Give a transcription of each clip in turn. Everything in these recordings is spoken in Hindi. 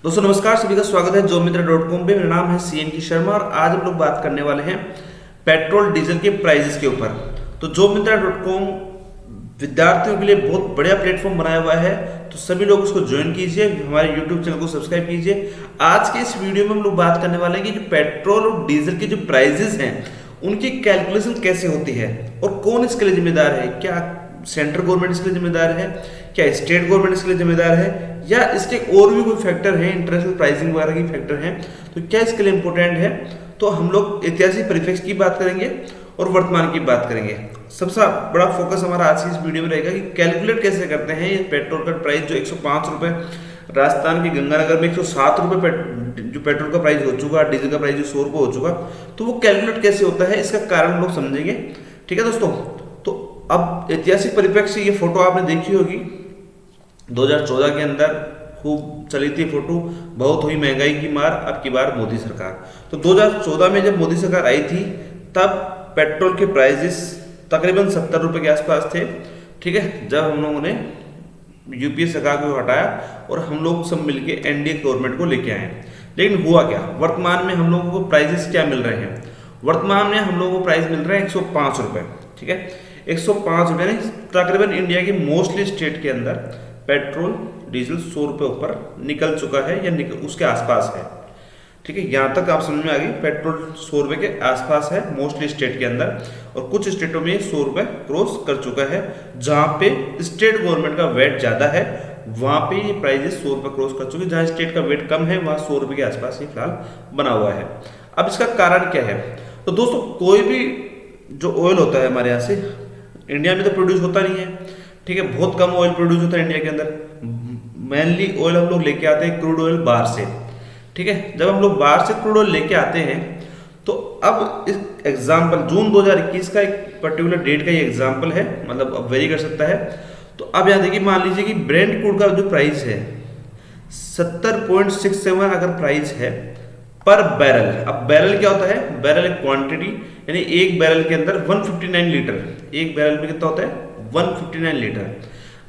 दोस्तों नमस्कार, सभी का स्वागत है JobMitra.com पे। मेरा नाम है CNK शर्मा और आज हम लोग बात करने वाले हैं पेट्रोल डीजल के प्राइजेस के ऊपर। तो JobMitra.com विद्यार्थियों के लिए बहुत बढ़िया प्लेटफॉर्म बनाया हुआ है, तो सभी लोग उसको ज्वाइन कीजिए, हमारे YouTube चैनल को सब्सक्राइब कीजिए। आज के इस वीडियो में हम लोग बात करने वाले हैं कि जो पेट्रोल और डीजल के जो प्राइजेस हैं उनकी कैलकुलेशन कैसे होती है और कौन इसके लिए जिम्मेदार है। क्या सेंट्रल गवर्नमेंट इसके लिए जिम्मेदार है, क्या स्टेट गवर्नमेंट इसके लिए जिम्मेदार है, या इसके और भी कोई फैक्टर है, इंटरनेशनल प्राइसिंग वगैरह की फैक्टर हैं, तो क्या इसके लिए इंपॉर्टेंट है। तो हम लोग ऐतिहासिक परिप्रेक्ष्य की बात करेंगे और वर्तमान की बात करेंगे। सबसे बड़ा फोकस हमारा आज की इस वीडियो में रहेगा कि कैलकुलेट कैसे करते हैं ये पेट्रोल का प्राइस जो 105 रुपये राजस्थान के गंगानगर में 107 रुपये जो पेट्रोल का प्राइस हो चुका, डीजल का प्राइस जो 100 रुपये हो चुका, तो वो कैलकुलेट कैसे होता है इसका कारण हम लोग समझेंगे। ठीक है दोस्तों, तो अब ऐतिहासिक परिप्रेक्ष्य से ये फोटो आपने देखी होगी, 2014 के अंदर खूब चली थी फोटो, बहुत हुई महंगाई की मार, अब की बार मोदी सरकार। तो 2014 में जब मोदी सरकार आई थी तब पेट्रोल के प्राइजेस तकरीबन 70 रुपये के आसपास थे। ठीक है, जब हम लोगों ने यूपीए सरकार को हटाया और हम लोग सब मिलके एनडीए गवर्नमेंट को लेके आए। लेकिन हुआ क्या, वर्तमान में हम लोगों को प्राइजेस क्या मिल रहे हैं। वर्तमान में हम लोगों को प्राइस मिल रहा है 105 रुपये। ठीक है, 105 रुपये नहीं, तकरीबन इंडिया के मोस्टली स्टेट के अंदर पेट्रोल डीजल 100 रुपये ऊपर निकल चुका है या उसके आसपास है। ठीक है, यहाँ तक आप समझ में आ गई, पेट्रोल 100 रुपये के आसपास है मोस्टली स्टेट के अंदर, और कुछ स्टेटों में 100 रुपये क्रॉस कर चुका है। जहाँ पे स्टेट गवर्नमेंट का वेट ज़्यादा है वहाँ पे ये प्राइजेस 100 रुपये क्रॉस कर चुके हैं। जहाँ स्टेट का वेट कम है वहाँ 100 रुपये के आसपास ये फिलहाल बना हुआ है। अब इसका कारण क्या है, तो दोस्तों कोई भी जो ऑयल होता है हमारे यहाँ से इंडिया में तो प्रोड्यूस होता नहीं है। ठीक है, बहुत कम ऑयल प्रोड्यूस होता है इंडिया के अंदर। मेनली ऑयल हम लोग लेके आते हैं क्रूड ऑयल बाहर से। ठीक है, जब हम लोग बाहर से क्रूड ऑयल लेके आते हैं तो अब इस एग्जाम्पल जून 2021 का एक पर्टिकुलर डेट का ये एग्जाम्पल है, मतलब अब वेरी कर सकता है। तो अब यहाँ देखिए, मान लीजिए कि ब्रेंट क्रूड का जो प्राइस है 70.67 अगर प्राइस है पर बैरल। अब बैरल क्या होता है, बैरल एक क्वांटिटी, यानी एक बैरल के अंदर 159 लीटर, एक बैरल में कितना होता है 159 लीटर।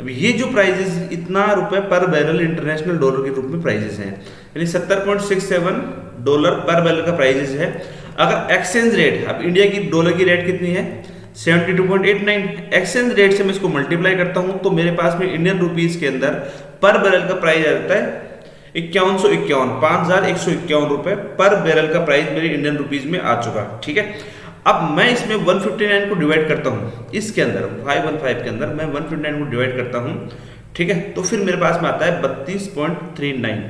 अब ये जो प्राइजेस इतना रुपए पर बैरल इंटरनेशनल डॉलर के रूप में प्राइजेस हैं, यानी 70.67 डॉलर पर बैरल का प्राइजेस है। अगर एक्सचेंज रेट, अब इंडिया की डॉलर की रेट कितनी है 72.89, एक्सचेंज रेट से मैं इसको मल्टीप्लाई करता हूं तो मेरे पास में इंडियन रुपीज के अंदर पर बैरल का प्राइस आ जाता है 5151 रुपए पर बैरल का प्राइस मेरे इंडियन रुपीज में आ चुका। ठीक है, अब मैं इसमें 159 को डिवाइड करता हूँ, इसके अंदर 515 के अंदर मैं 159 को डिवाइड करता हूँ। ठीक है, तो फिर मेरे पास में आता है 32.39।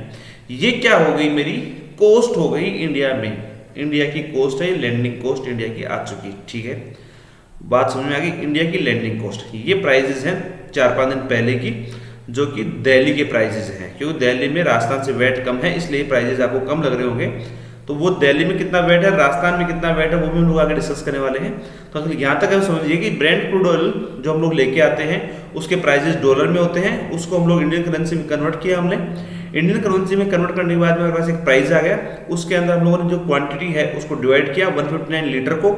ये क्या हो गई, मेरी कॉस्ट हो गई इंडिया में, इंडिया की कॉस्ट है, लैंडिंग कॉस्ट इंडिया की आ चुकी। ठीक है, बात समझ में आ गई, इंडिया की लैंडिंग कॉस्ट। ये प्राइजेस हैं 4-5 दिन पहले की, जो कि दिल्ली के प्राइजेस हैं, क्योंकि दिल्ली में राजस्थान से वेट कम है इसलिए प्राइजेस आपको कम लग रहे होंगे। तो वो दिल्ली में कितना वेट है, राजस्थान में कितना वेट है, वो भी हम लोग आगे डिस्कस करने वाले हैं। तो यहाँ तक हम समझिए कि ब्रेंट क्रूड ऑयल जो हम लोग लेके आते हैं उसके प्राइजेस डॉलर में होते हैं, उसको हम लोग इंडियन करेंसी में कन्वर्ट किया हमने। इंडियन करेंसी में कन्वर्ट करने के बाद मेरे पास एक प्राइस आ गया, उसके अंदर हम लोगों ने जो क्वांटिटी है उसको डिवाइड किया 159 लीटर को,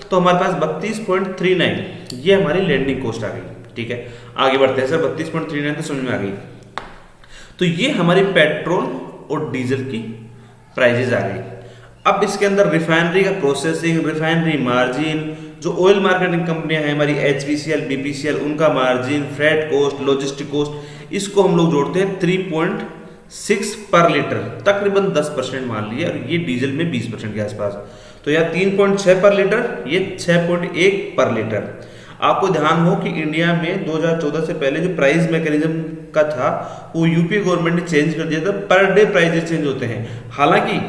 तो हमारे पास 32.39 ये हमारी लैंडिंग कॉस्ट आ गई। ठीक है, आगे बढ़ते हैं सर, 32.39 तो समझ में आ गई। तो ये हमारी पेट्रोल और डीजल की प्राइजेस आ गई। अब इसके अंदर रिफाइनरी का प्रोसेसिंग, रिफाइनरी मार्जिन, जो ऑयल मार्केटिंग कंपनियां हैं हमारी HPCL, BPCL, उनका margin, freight cost, logistic cost, इसको हम लोग जोड़ते हैं 3.6 पर लीटर, तकरीबन 10% मान लिया, और ये डीजल में 20% के आसपास। तो यहाँ 3.6 पर लीटर, ये 6.1 पर लीटर। आपको ध्यान हो कि इंडिया में 2014 से पहले जो प्राइस मैकेनिज्म का था वो यूपी गवर्नमेंट ने चेंज कर दिया था, पर डे प्राइजेस चेंज होते हैं। हालांकि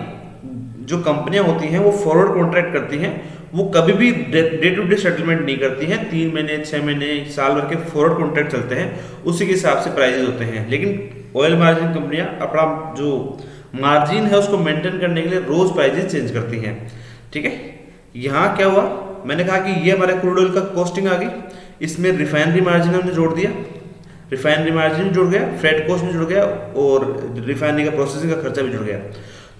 जो कंपनियां होती हैं वो फॉरवर्ड कॉन्ट्रैक्ट करती हैं, वो कभी भी डे टू डे सेटलमेंट नहीं करती हैं, 3 महीने 6 महीने साल भर के फॉरवर्ड कॉन्ट्रैक्ट चलते हैं, उसी के हिसाब से प्राइजेस होते हैं। लेकिन ऑयल मार्जिन कंपनियां अपना जो मार्जिन है उसको मेंटेन करने के लिए रोज प्राइजेस चेंज करती हैं। ठीक है, यहाँ क्या हुआ, मैंने कहा कि ये हमारे क्रूड ऑयल का कॉस्टिंग आ गई, इसमें रिफाइनरी मार्जिन हमने जोड़ दिया, रिफाइनरी मार्जिन जुड़ गया, फ्रेट कॉस्ट भी जुड़ गया, और रिफाइनरी का प्रोसेसिंग का खर्चा भी जुड़ गया।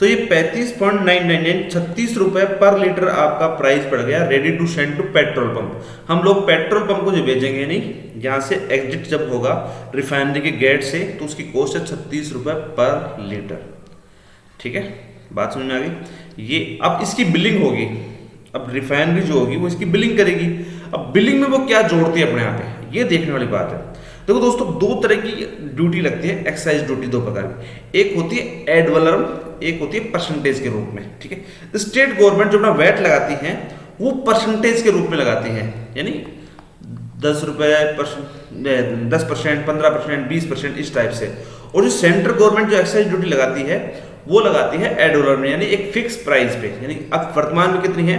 तो ये 35.999 36 रुपए पर लीटर आपका प्राइस पड़ गया ready to send to petrol pump. हम लोग पेट्रोल पंप को जो भेजेंगे नहीं, यहाँ से एग्जिट जब होगा रिफाइनरी के गेट से, तो उसकी कॉस्ट है 36 रुपए पर लीटर। ठीक है, बात समझ में आ गई। ये अब इसकी बिलिंग होगी, अब रिफाइनरी जो होगी वो इसकी बिलिंग करेगी। अब बिलिंग में वो क्या जोड़ती है अपने यहाँ पे, ये देखने वाली बात है। देखो दोस्तों, दो तरह की ड्यूटी लगती है, एक्साइज ड्यूटी दो प्रकार की, एक होती है एड वैलोरम, एक होती है परसेंटेज के रूप में। ठीक है, स्टेट गवर्नमेंट जो अपना वैट लगाती है वो परसेंटेज के रूप में लगाती है, यानी 10 रुपए 10%, 15%, 20% इस टाइप से। और जो सेंट्रल गवर्नमेंट जो एक्साइज ड्यूटी लगाती है वो लगाती है एड वैलोरम में, यानी एक फिक्स प्राइस पे। यानी अब वर्तमान में कितनी है,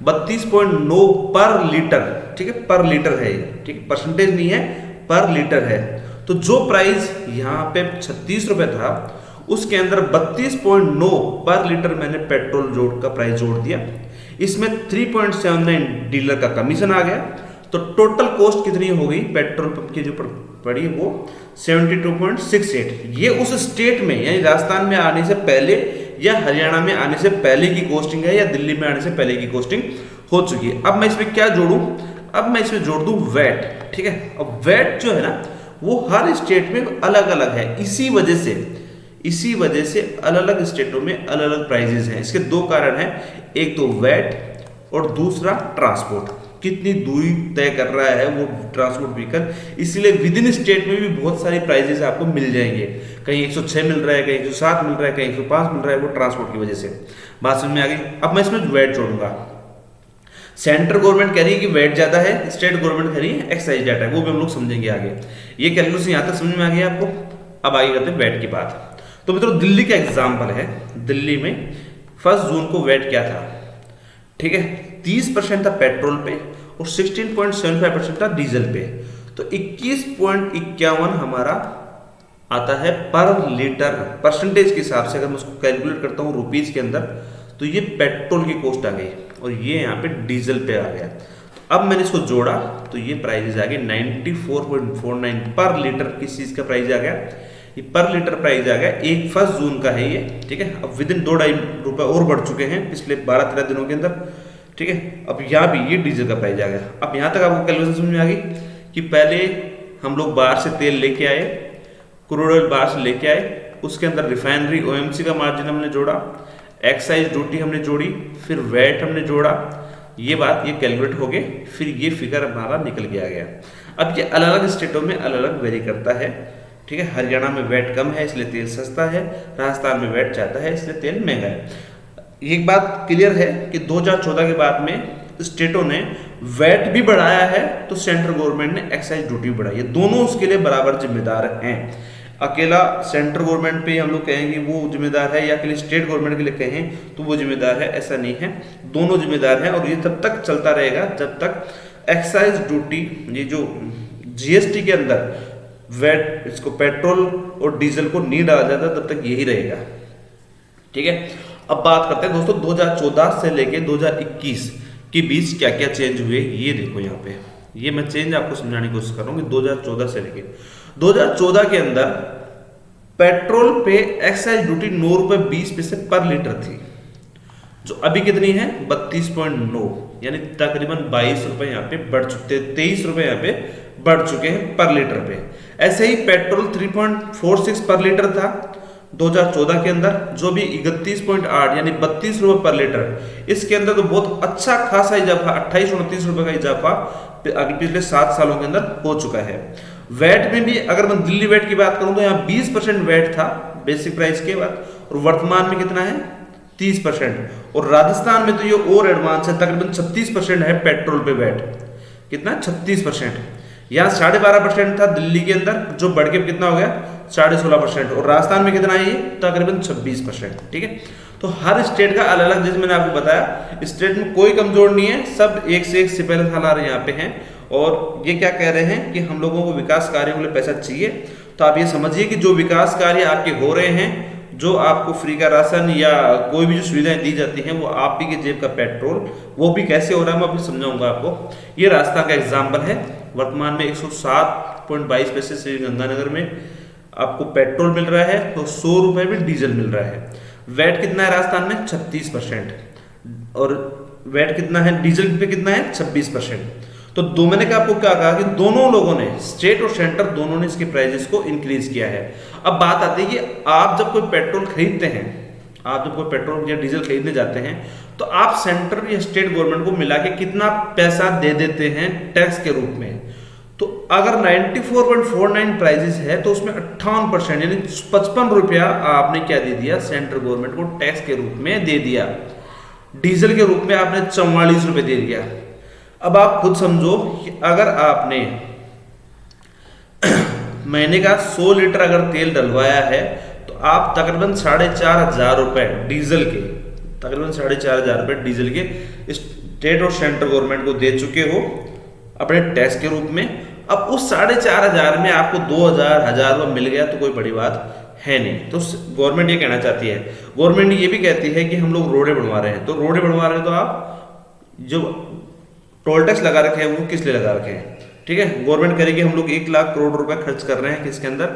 32.9 पर लीटर। ठीक है, पर लीटर है ये, ठीक है, परसेंटेज नहीं है, पर लीटर है। तो जो प्राइस यहाँ पे 36 रुपए था उसके अंदर 32.9 पर लीटर मैंने पेट्रोल जोड़ का प्राइस जोड़ दिया, इसमें 3.79 डीलर का कमीशन आ गया। तो टोटल कॉस्ट कितनी हो गई पेट्रोल पंप की जो पड़ी वो 72.68। ये उस स्टेट में यानी राजस्थान में आने से पहले या हरियाणा में आने से पहले की कॉस्टिंग है या दिल्ली में आने से पहले की कॉस्टिंग हो चुकी है। अब मैं इसमें क्या जोड़ूं, अब मैं इसमें जोड़ दूं वैट। ठीक है, अब वैट जो है ना वो हर स्टेट में अलग अलग है, इसी वजह से अलग अलग स्टेटों में अलग अलग प्राइजेस हैं। इसके दो कारण हैं, एक तो वैट और दूसरा ट्रांसपोर्ट, कितनी दूरी तय कर रहा है वो ट्रांसपोर्ट व्हीकल। इसलिए विद इन स्टेट में भी बहुत सारी प्राइजेस आपको मिल जाएंगे, कहीं 106 मिल रहा है, कहीं 107 मिल रहा है, कहीं 105 मिल रहा है, वो ट्रांसपोर्ट की वजह से। बात समझ में आ गई। अब मैं इसमें वैट जोड़ूंगा। सेंट्रल गवर्नमेंट कह रही है कि वैट ज्यादा है, स्टेट गवर्नमेंट कह रही है एक्साइज ज्यादा है, वो भी हम लोग समझेंगे आगे। ये कैलकुलेशन यहाँ तक समझ में आ गया आपको। अब आगे करते हैं वैट की बात। तो मित्रों दिल्ली का एग्जाम्पल है, दिल्ली में 1 जून को वैट क्या था, ठीक है, 30% था पेट्रोल पे और 16.75% था डीजल पे। तो 21.51 हमारा आता है पर लीटर। परसेंटेज के हिसाब से अगर मैं उसको कैलकुलेट करता हूँ रुपीज के अंदर, तो ये पेट्रोल की कॉस्ट आ गई और ये यहाँ पे डीजल पे आ गया। अब मैंने इसको जोड़ा तो ये प्राइस आ गए 94.49 पर लीटर। किस चीज का प्राइस आ गया, ये पर लीटर प्राइस आ गया। 1 जून का है ये, ठीक है। अब विद इन 2-2.5 रुपए और बढ़ चुके हैं पिछले 12-13 दिनों के अंदर, ठीक है। अब यहाँ भी ये डीजल का प्राइस आ गया। अब यहाँ तक आपको कैलकुलेशन समझ में आ गई कि पहले हम लोग बाहर से तेल लेके आए, क्रूड ऑयल बाहर से लेके आए, उसके अंदर रिफाइनरी ओएमसी का मार्जिन हमने जोड़ा, एक्साइज ड्यूटी हमने जोड़ी, फिर वैट हमने जोड़ा, ये बात ये कैलकुलेट हो गए, फिर ये फिगर हमारा निकल के आ गया। अब ये अलग अलग स्टेटों में अलग अलग वेरी करता है, ठीक है। हरियाणा में वैट कम है इसलिए तेल सस्ता है, राजस्थान में वैट ज्यादा है इसलिए तेल महंगा है। एक बात क्लियर है कि 2014 के बाद में स्टेटों ने वैट भी बढ़ाया है तो सेंट्रल गवर्नमेंट ने एक्साइज ड्यूटी बढ़ाई है, दोनों उसके लिए बराबर जिम्मेदार हैं। अकेला सेंट्रल गवर्नमेंट पे हम लोग कहेंगे वो जिम्मेदार है या अकेले स्टेट गवर्नमेंट के लिए कहें तो वो जिम्मेदार है, ऐसा नहीं है, दोनों जिम्मेदार हैं। और ये तब तक चलता रहेगा जब तक एक्साइज ड्यूटी, ये जो जीएसटी के अंदर वैट, इसको पेट्रोल और डीजल को नहीं डाला जाता तब तक यही रहेगा, ठीक है। अब बात करते हैं दोस्तों 2014 से लेके 2021 के बीच क्या क्या चेंज हुए, ये देखो यहाँ पे, ये मैं चेंज आपको समझाने की कोशिश कर रहा हूँ कि 2014 से लेके 2014 के अंदर पेट्रोल पे एक्साइज ड्यूटी 9 रुपए 20 पैसे पर लीटर थी, जो अभी कितनी है 32.9, यानी तकरीबन 22 रुपए यहाँ पे बढ़ चुके, 23 रुपए यहाँ पे बढ़ चुके हैं पर लीटर पे। ऐसे ही पेट्रोल 3.46 पर लीटर था 2014 के अंदर, जो भी 31.8 यानी 32 रुपए पर लीटर। इसके अंदर तो बहुत अच्छा खासा इजाफा, 28-29 रुपए का इजाफा पिछले 7 सालों के अंदर हो चुका है। वैट में भी अगर मैं दिल्ली वैट की बात करूं तो यहाँ 20% वैट था बेसिक प्राइस के बाद, और वर्तमान में कितना है 30%। और राजस्थान में तो ये और एडवांस है, तकरीबन 36% है पेट्रोल पे वैट, कितना 36%। यहाँ 12.5% था दिल्ली के अंदर, जो बढ़ के कितना हो गया 16.5%, और राजस्थान में कितना है ये तकरीबन 26%, ठीक है। तो हर स्टेट का अलग अलग, जैसे मैंने आपको बताया स्टेट में कोई कमजोर नहीं है, सब एक से एक सिपहले सालार यहाँ पे हैं। और ये क्या कह रहे हैं कि हम लोगों को विकास कार्यों के लिए पैसा चाहिए, तो आप ये समझिए कि जो विकास कार्य आपके हो रहे हैं, जो आपको फ्री का राशन या कोई भी जो सुविधाएं दी जाती हैं वो आप ही के जेब का पेट्रोल, वो भी कैसे हो रहा है मैं अभी समझाऊंगा आपको। ये राजस्थान का एग्जाम्पल है, वर्तमान में 107.22 पैसे श्री गंगानगर में आपको पेट्रोल मिल रहा है, तो 100 रुपए में डीजल मिल रहा है। वैट कितना है राजस्थान में 36%, और वैट कितना है डीजल पे कितना है 26%। तो दो, मैंने कहा आपको क्या कहा कि दोनों लोगों ने, स्टेट और सेंटर दोनों ने इसके प्राइजेस को इंक्रीज किया है। अब बात आती है कि आप जब कोई पेट्रोल खरीदते हैं, आप जब कोई पेट्रोल या डीजल खरीदने जाते हैं तो आप सेंट्रल या स्टेट गवर्नमेंट को मिला के कितना पैसा दे देते हैं टैक्स के रूप में। तो अगर 94.49 प्राइजेस है तो उसमें 58% यानी 55 रुपया आपने क्या दे दिया, सेंट्रल गवर्नमेंट को टैक्स के रूप में दे दिया। डीजल के रूप में आपने 44 रुपये दे दिया। अब आप खुद समझो कि अगर आपने महीने का 100 लीटर अगर तेल डलवाया है तो आप तकरीबन 4,500 रुपये डीजल के, तकरीबन 4,500 रुपये डीजल के स्टेट और सेंट्रल गवर्नमेंट को दे चुके हो अपने टैक्स के रूप में। अब उस 4,500 में आपको 2,000 1000 रुपये मिल गया तो कोई बड़ी बात है नहीं। तो गवर्नमेंट ये कहना चाहती है, गवर्नमेंट ये भी कहती है कि हम लोग रोडें बनवा रहे हैं, तो रोडें बनवा रहे हैं तो आप जो टोल टैक्स लगा रखे हैं वो किस लिए लगा रखे हैं, ठीक है। गवर्नमेंट करेगी हम लोग 1 लाख करोड़ रुपए खर्च कर रहे हैं किसके अंदर,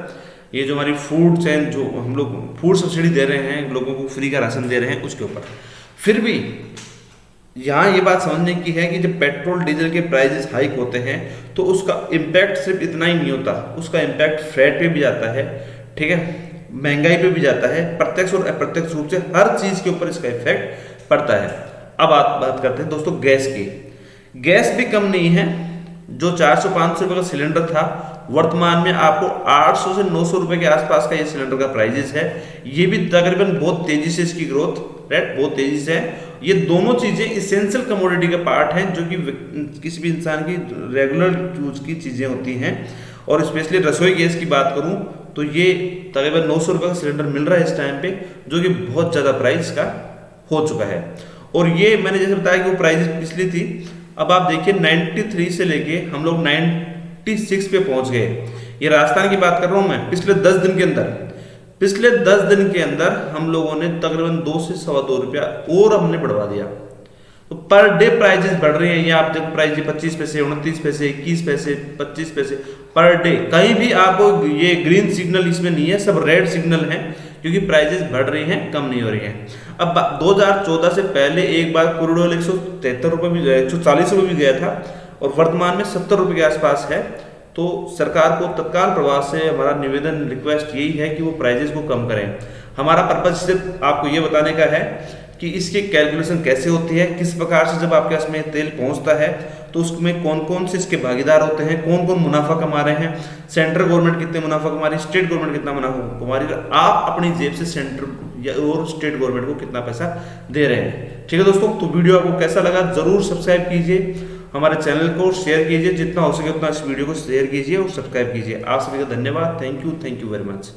ये जो हमारी फूड चेन, जो हम लोग फूड सब्सिडी दे रहे हैं, लोगों को फ्री का राशन दे रहे हैं, उसके ऊपर। फिर भी यहाँ ये बात समझने की है कि जब पेट्रोल डीजल के प्राइजेस हाइक होते हैं तो उसका इम्पैक्ट सिर्फ इतना ही नहीं होता, उसका इम्पैक्ट फ्रेट पे भी जाता है, ठीक है, महंगाई पे भी जाता है, प्रत्यक्ष और अप्रत्यक्ष रूप से हर चीज के ऊपर इसका इफेक्ट पड़ता है। अब आप बात करते हैं दोस्तों गैस की। गैस भी कम नहीं है, जो 400-500 रुपये का सिलेंडर था वर्तमान में आपको 800 से 900 रुपये के आसपास का ये सिलेंडर का प्राइजेस है। ये भी तकरीबन बहुत तेजी से इसकी ग्रोथ रेट बहुत तेजी से है। ये दोनों चीजें इसेंशियल कमोडिटी के पार्ट हैं जो कि किसी भी इंसान की रेगुलर यूज की चीजें होती हैं। और स्पेशली रसोई गैस की बात करूं तो ये तकरीबन 900 रुपये का सिलेंडर मिल रहा है इस टाइम पे, जो कि बहुत ज़्यादा प्राइस का हो चुका है। और ये मैंने जैसे बताया कि वो प्राइस पिछली थी, अब आप देखिए 93 से लेके हम लोग 96 पे पहुंच गए। ये राजस्थान की बात कर रहा हूँ मैं, पिछले 10 दिन के अंदर, पिछले 10 दिन के अंदर हम लोगों ने तकरीबन 2 से 2.25 रुपया और हमने बढ़वा दिया। तो पर डे प्राइजेस बढ़ रही हैं। ये आप देखो प्राइस 25 पैसे, 29 पैसे, 21 पैसे, 25 पैसे पर डे। कहीं भी आपको ये ग्रीन सिग्नल इसमें नहीं है, सब रेड सिग्नल है, क्योंकि प्राइजेस बढ़ रही हैं, कम नहीं हो रही हैं। अब 2014 से पहले एक बार क्रूड ऑयल 173 रुपये भी, 140 रुपये भी गया था और वर्तमान में 70 रुपये के आसपास है। तो सरकार को तत्काल प्रभाव से हमारा निवेदन रिक्वेस्ट यही है कि वो प्राइजेस को कम करें। हमारा पर्पज सिर्फ आपको ये बताने का है कि इसकी कैलकुलेशन कैसे होती है, किस प्रकार से जब आपके पास में तेल पहुंचता है तो उसमें कौन कौन से इसके भागीदार होते हैं, कौन कौन मुनाफा कमा रहे हैं, सेंट्रल गवर्नमेंट कितने मुनाफा कमा रही है, स्टेट गवर्नमेंट कितना मुनाफा कमा रही है, आप अपनी जेब से सेंट्रल और स्टेट गवर्नमेंट को कितना पैसा दे रहे हैं। ठीक है दोस्तों, तो वीडियो आपको कैसा लगा जरूर सब्सक्राइब कीजिए, हमारे चैनल को शेयर कीजिए, जितना हो सके उतना इस वीडियो को शेयर कीजिए और सब्सक्राइब कीजिए। आप सभी का धन्यवाद। Thank you very much.